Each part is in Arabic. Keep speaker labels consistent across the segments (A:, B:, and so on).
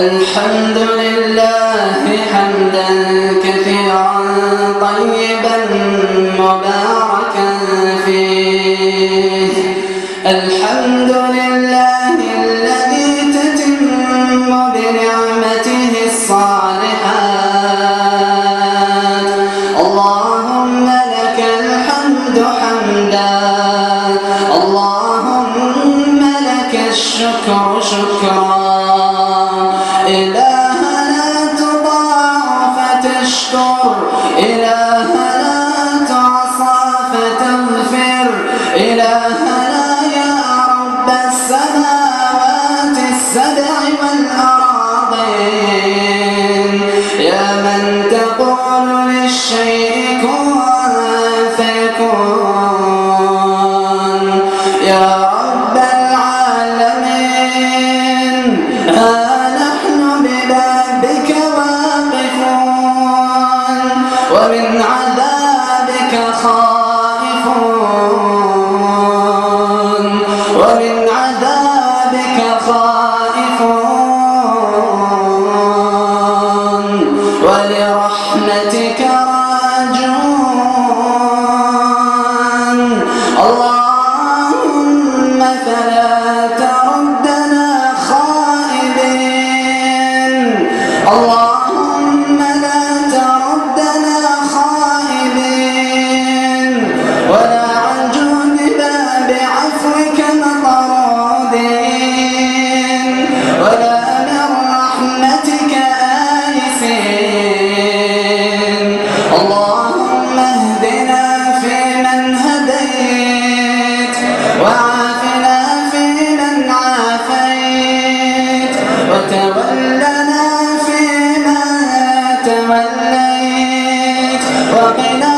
A: الحمد لله حمدا كثيرا طيبا مباركا فيه. الحمد لله الذي تتم بنعمته الصالحات. اللهم لك الحمد حمدا، اللهم لك الشكر شكرا. إلهنا تطاع فتشكر، إلهنا تعصى فتغفر، إلهنا يا رب السماوات السبع والأراضين، يا من تقول للشيء كن فيكون، يا رب العالمين. ببابك واقفون ومن عذابك خائفون، ومن عذابك خائفون، ولرحمتك راجون. اللهم فلا تردنا خائبين، اللهم لا تردنا خائبين، ولا عن جود باب عفوك مطرودين، ولا من رحمتك آيسين. اللهم اهدنا فيمن هديت، وعافنا فيمن عافيت، وتولنا توليت، وقنا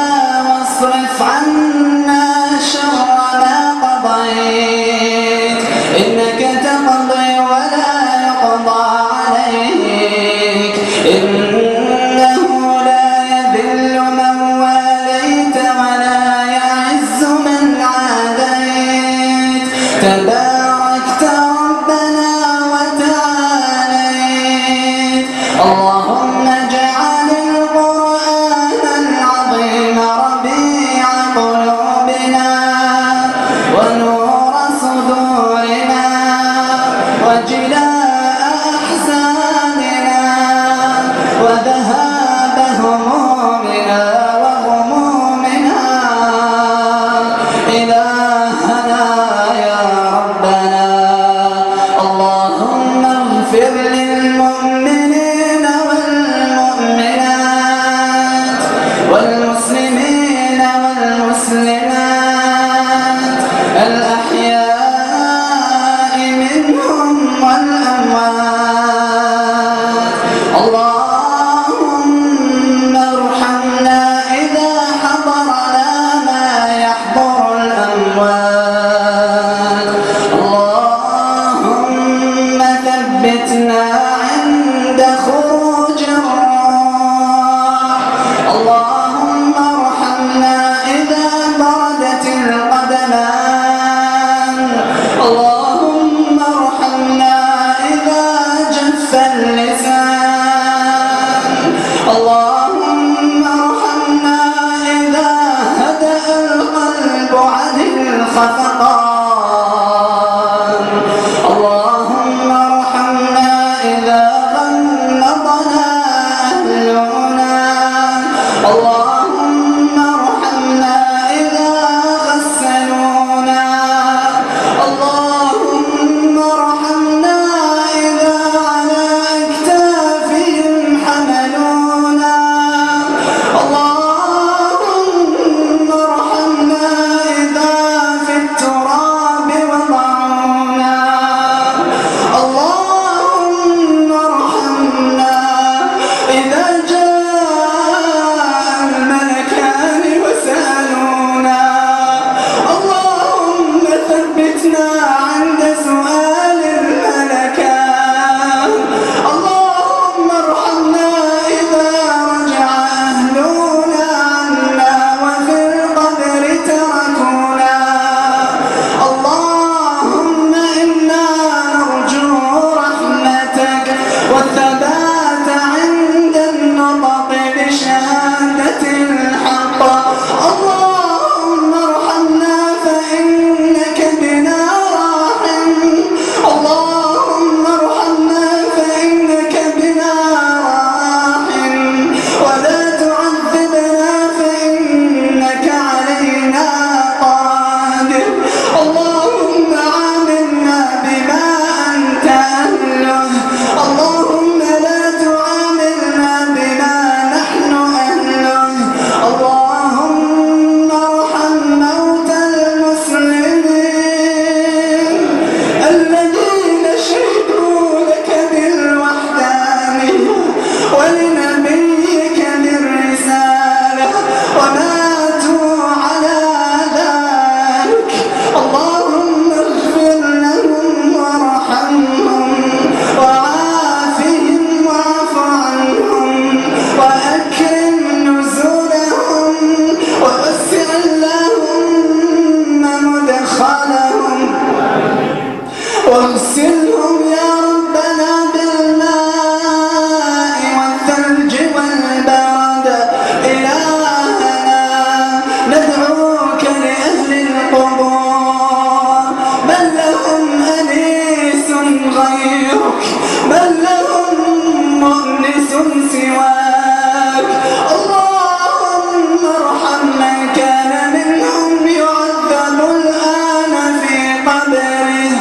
A: واصرف عنا شر ما قضيت. إنك تقضي ولا يقضى عليك، إنه لا يذل من واليت ولا يعز من عاديت. تباركت ربنا وتعاليت. اللهم اجعل القرآن العظيم ربيع قلوبنا ونور صدورنا وجلاء أحزاننا وذهاب همومنا وغمومنا. إلهنا يا ربنا، اللهم اغفر للمؤمنين والمؤمنات والمسلمين والمسلمات الأحياء منهم والأموات. اللهم ارحمنا إذا حضرنا ما يحضر الأموات. اللهم ثبتنا عند خروج الروح. اللهم ارحمنا إذا بردت القدمان. اللهم ارحمنا إذا جف اللسان. اللهم ارحمنا إذا هدأ القلب عن الخفقان. اللهم ارحمنا إذا واغسلهم يا ربنا بالماء والثلج والبرد. إلهنا ندعوك لأهل القبور من لهم أنيس غيرك، من لهم مؤنس سواك. اللهم ارحم من كان منهم يعذب الآن في قبره.